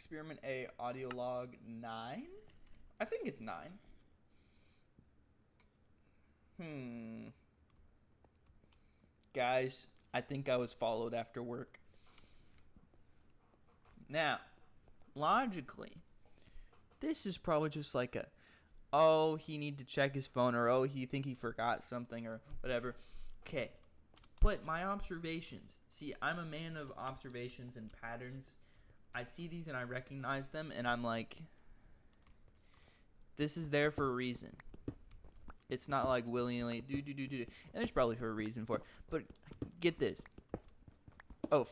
Experiment A, audio log 9? I think it's 9. Guys, I think I was followed after work. Now, logically, this is probably just like oh, he need to check his phone, or oh, he think he forgot something, or whatever. Okay, but my observations. See, I'm a man of observations and patterns. I see these and I recognize them, and I'm like, this is there for a reason. It's not like willingly do. And there's probably for a reason for it. But get this. Oh,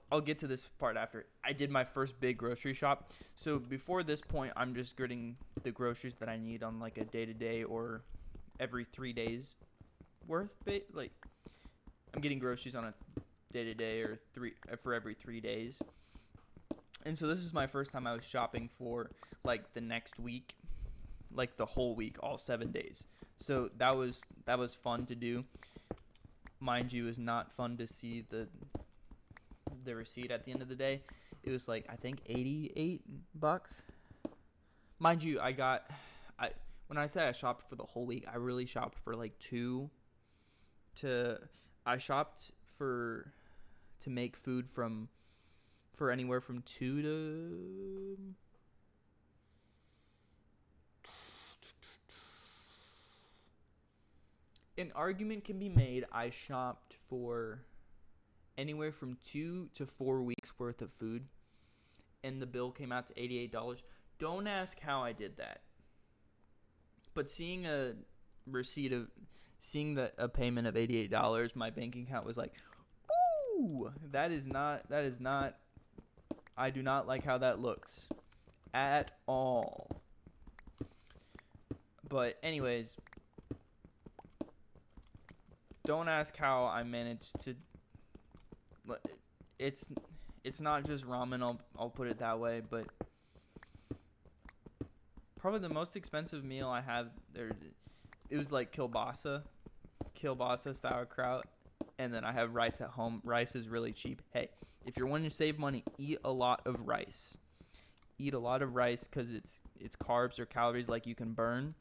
I'll get to this part after. I did my first big grocery shop. So before this point, I'm just getting the groceries that I need on like a day-to-day or every 3 days worth. Like, I'm getting groceries on a day-to-day or for every 3 days. And so this is my first time I was shopping for like the next week, like the whole week, all 7 days. So that was fun to do. Mind you, is not fun to see the receipt at the end of the day. It was like, I think $88. Mind you, when I say I shopped for the whole week, I really shopped for like I shopped to make food for anywhere from 2 to an argument can be made. I shopped for anywhere from 2 to 4 weeks worth of food, and the bill came out to $88. Don't ask how I did that, but seeing a payment of $88, my bank account was like, ooh, that is not. I do not like how that looks at all. But anyways, don't ask how I managed to. It's not just ramen. I'll put it that way. But probably the most expensive meal I have there, it was like kielbasa sauerkraut, and then I have rice at home. Rice is really cheap. Hey, if you're wanting to save money, eat a lot of rice. Eat a lot of rice because it's carbs or calories like you can burn,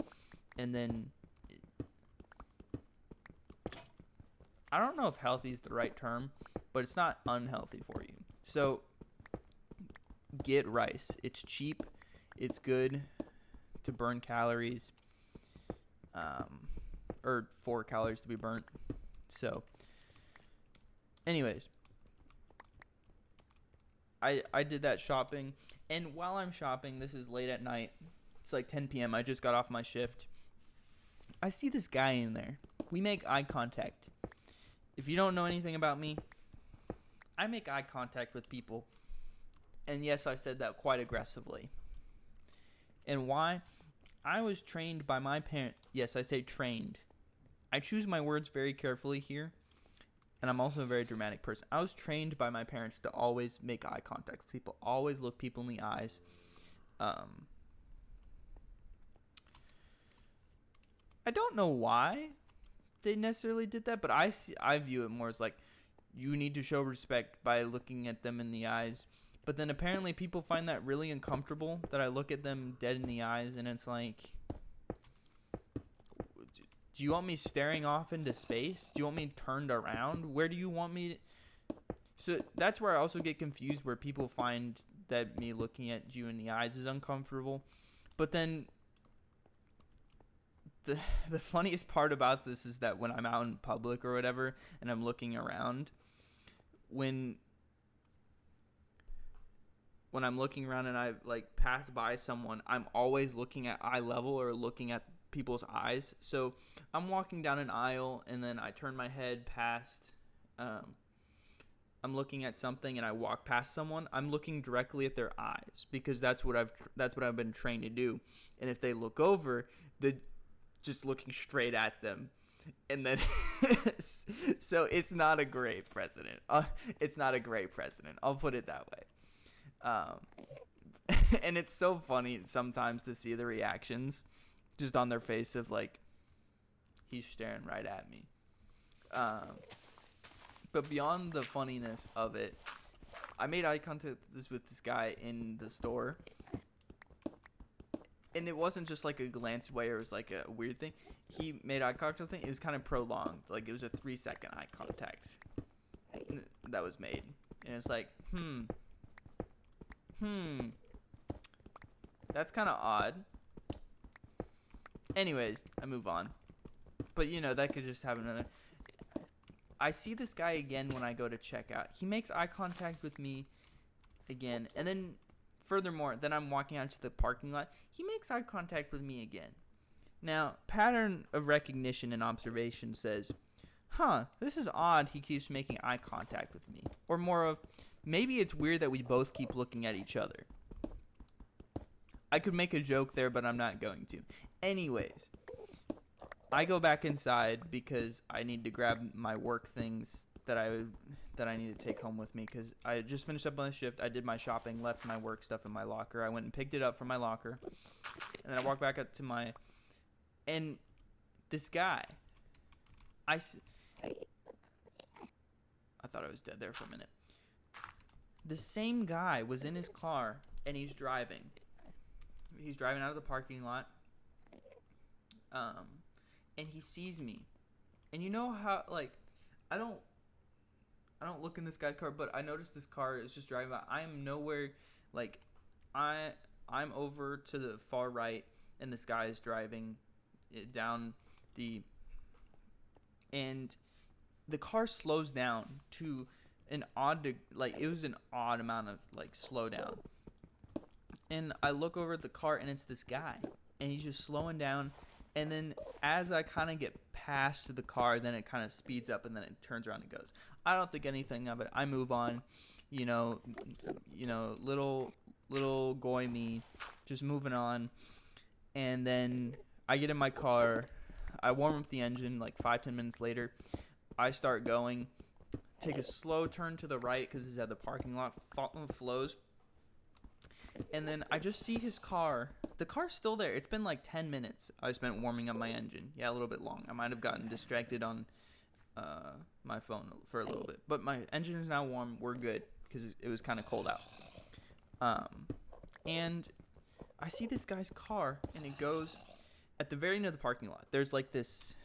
and then. I don't know if healthy is the right term, but it's not unhealthy for you. So get rice. It's cheap. It's good to burn calories, or 4 calories to be burnt. So anyways, I did that shopping, and while I'm shopping, this is late at night. It's like 10 p.m. I just got off my shift. I see this guy in there. We make eye contact. If you don't know anything about me, I make eye contact with people. And yes, I said that quite aggressively. And why? I was trained by my parent. Yes, I say trained. I choose my words very carefully here. And I'm also a very dramatic person. I was trained by my parents to always make eye contact with people. Always look people in the eyes. I don't know why they necessarily did that, but I view it more as like, you need to show respect by looking at them in the eyes. But then apparently people find that really uncomfortable, that I look at them dead in the eyes, and it's like, do you want me staring off into space? Do you want me turned around? Where do you want me So that's where I also get confused, where people find that me looking at you in the eyes is uncomfortable. But then the funniest part about this is that when I'm out in public or whatever and I'm looking around, when I'm looking around and I like pass by someone, I'm always looking at eye level or looking at people's eyes. So I'm walking down an aisle and then I turn my head past I'm looking at something and I walk past someone, I'm looking directly at their eyes, because that's what I've been trained to do. And if they look over, they're just looking straight at them. And then so it's not a great precedent. It's not a great precedent. I'll put it that way. And it's so funny sometimes to see the reactions just on their face of like, he's staring right at me. But beyond the funniness of it, I made eye contact with this guy in the store, and it wasn't just like a glance away or it was like a weird thing. He made eye contact with me. It was kind of prolonged. Like, it was a 3-second eye contact that was made. And it's like, that's kind of odd. Anyways, I move on. But, you know, that could just have another... I see this guy again when I go to check out. He makes eye contact with me again. And then, furthermore, then I'm walking out to the parking lot. He makes eye contact with me again. Now, pattern of recognition and observation says, this is odd he keeps making eye contact with me. Or more of, maybe it's weird that we both keep looking at each other. I could make a joke there, but I'm not going to. Anyways, I go back inside because I need to grab my work things that I need to take home with me, because I just finished up on the shift. I did my shopping, left my work stuff in my locker. I went and picked it up from my locker, and then I walked back up to my... And this guy, I thought I was dead there for a minute. The same guy was in his car, and he's driving. He's driving out of the parking lot. And he sees me. And you know how, like, I don't look in this guy's car, but I noticed this car is just driving by. I am nowhere, like, I'm over to the far right, and this guy is driving down and the car slows down to it was an odd amount of, like, slow down. And I look over at the car, and it's this guy, and he's just slowing down. And then as I kind of get past the car, then it kind of speeds up, and then it turns around and goes. I don't think anything of it. I move on, little goy me, just moving on. And then I get in my car. I warm up the engine. Like 5-10 minutes later, I start going. Take a slow turn to the right because it's at the parking lot. Flows. And then I just see his car. The car's still there. It's been like 10 minutes I spent warming up my engine. Yeah, a little bit long. I might have gotten distracted on my phone for a little bit. But my engine is now warm. We're good because it was kind of cold out. And I see this guy's car, and it goes at the very end of the parking lot. There's like this...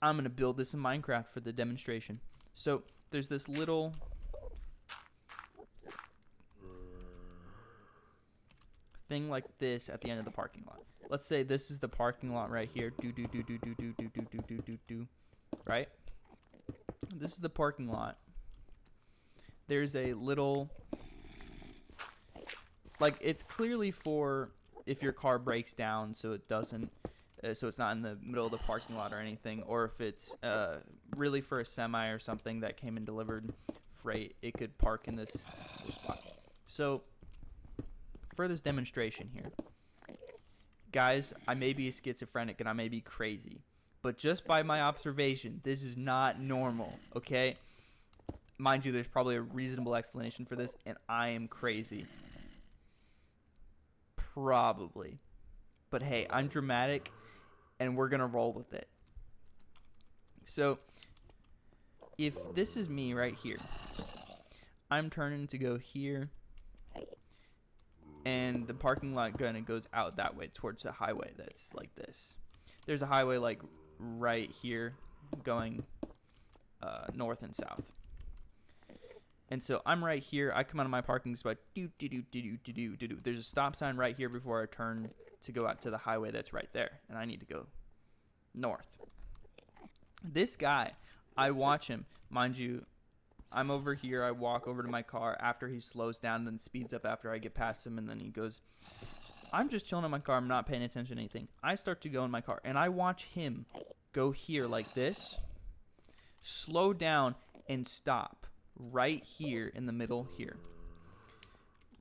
I'm going to build this in Minecraft for the demonstration. So there's this little... thing like this at the end of the parking lot. Let's say this is the parking lot right here. Right? This is the parking lot. There's a little, like, it's clearly for if your car breaks down, so it doesn't, so it's not in the middle of the parking lot or anything, or if it's really for a semi or something that came and delivered freight, it could park in this spot. So for this demonstration here, guys, I may be schizophrenic and I may be crazy, but just by my observation, this is not normal, okay? Mind you, there's probably a reasonable explanation for this, and I am crazy. Probably. But hey, I'm dramatic, and we're gonna roll with it. So, if this is me right here, I'm turning to go here, and the parking lot kind of goes out that way towards a highway that's like this. There's a highway like right here going north and south. And so I'm right here. I come out of my parking spot. There's a stop sign right here before I turn to go out to the highway that's right there. And I need to go north. This guy, I watch him. Mind you, I'm over here. I walk over to my car after he slows down and then speeds up after I get past him. And then he goes, I'm just chilling in my car. I'm not paying attention to anything. I start to go in my car. And I watch him go here like this, slow down, and stop right here in the middle here.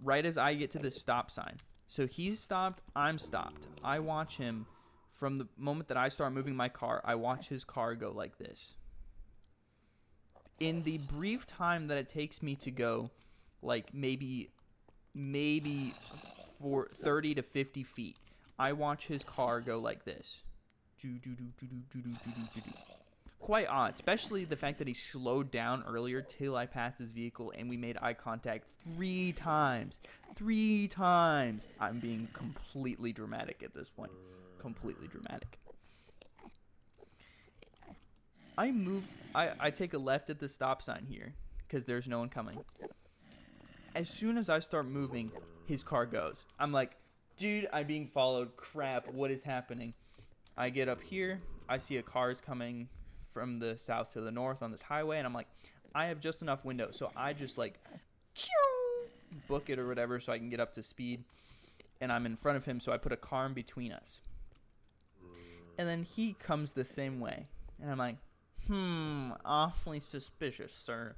Right as I get to this stop sign. So he's stopped. I'm stopped. I watch him from the moment that I start moving my car. I watch his car go like this. In the brief time that it takes me to go, like maybe for 30 to 50 feet, I watch his car go like this. quite odd, especially the fact that he slowed down earlier till I passed his vehicle and we made eye contact 3 times. 3 times. I'm being completely dramatic at this point. Completely dramatic. I take a left at the stop sign here because there's no one coming. As soon as I start moving, his car goes. I'm like, dude, I'm being followed. Crap, what is happening? I get up here. I see a car's coming from the south to the north on this highway, and I'm like, I have just enough window, so I just like book it or whatever so I can get up to speed, and I'm in front of him, so I put a car in between us. And then he comes the same way, and I'm like, awfully suspicious, sir.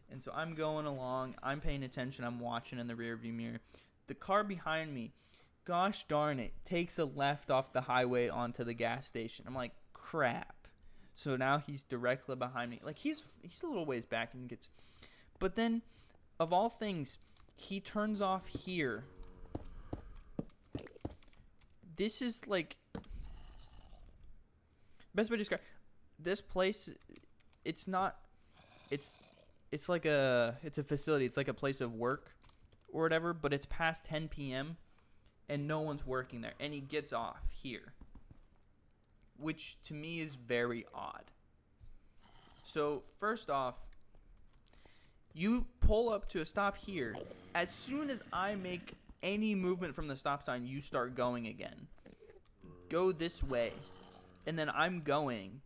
And so I'm going along, I'm paying attention, I'm watching in the rearview mirror. The car behind me, gosh darn it, takes a left off the highway onto the gas station. I'm like, crap. So now he's directly behind me. Like, he's a little ways back and gets... But then, of all things, he turns off here. This is, like... Best way to describe... This place, it's not... It's like a... It's a facility. It's like a place of work or whatever, but it's past 10 p.m., and no one's working there. And he gets off here, which to me is very odd. So first off, you pull up to a stop here. As soon as I make any movement from the stop sign, you start going again. Go this way. And then I'm going.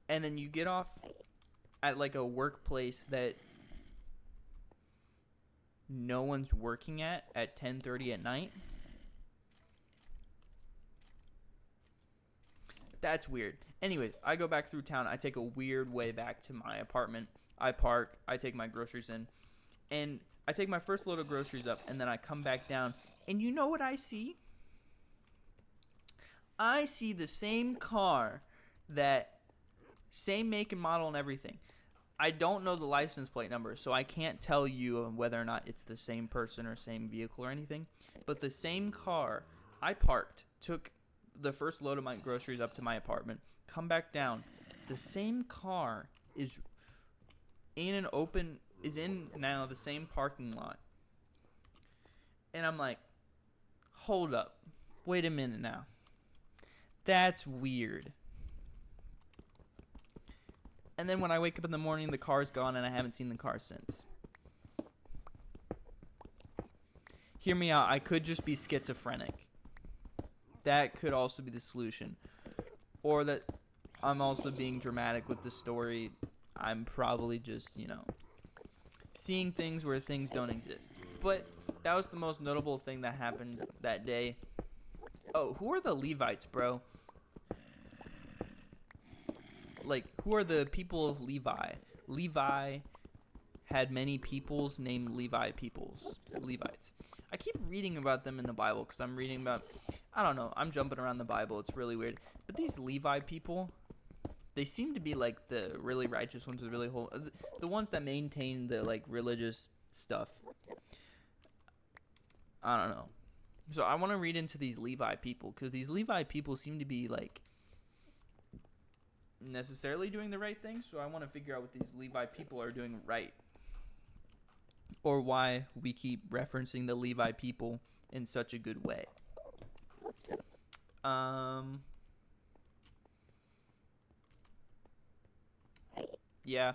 And then you get off at like a workplace that no one's working at 10:30 at night. That's weird. Anyways, I go back through town. I take a weird way back to my apartment. I park. I take my groceries in. And I take my first load of groceries up. And then I come back down. And you know what I see? I see the same car, that same make and model and everything. I don't know the license plate number, so I can't tell you whether or not it's the same person or same vehicle or anything. But the same car, I parked, took the first load of my groceries up to my apartment, come back down. The same car is in now the same parking lot. And I'm like, hold up. Wait a minute now. That's weird. And then when I wake up in the morning, the car's gone and I haven't seen the car since. Hear me out. I could just be schizophrenic. That could also be the solution. Or that I'm also being dramatic with the story. I'm probably just, seeing things where things don't exist. But that was the most notable thing that happened that day. Oh, who are the Levites, bro? Like, who are the people of Levi? Levi had many peoples named Levites. I keep reading about them in the Bible because I'm reading about, I don't know, I'm jumping around the Bible. It's really weird. But these Levi people, they seem to be like the really righteous ones, the ones that maintain the like religious stuff. I don't know. So I want to read into these Levi people because these Levi people seem to be like necessarily doing the right thing. So I want to figure out what these Levi people are doing right, or why we keep referencing the Levi people in such a good way. Yeah,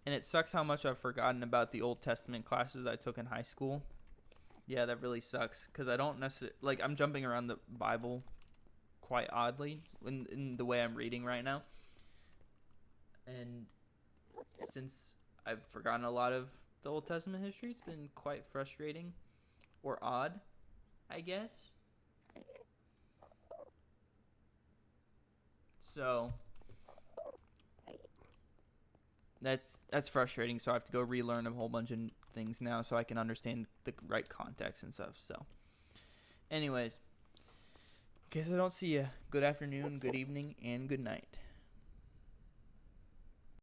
and it sucks how much I've forgotten about the Old Testament classes I took in high school. Yeah, that really sucks because I don't necessarily, I'm jumping around the Bible quite oddly in the way I'm reading right now. And since I've forgotten a lot of the Old Testament history, it's been quite frustrating or odd, I guess. So that's frustrating. So I have to go relearn a whole bunch of things now so I can understand the right context and stuff. So anyways, guess I don't see you. Good afternoon, good evening, and good night.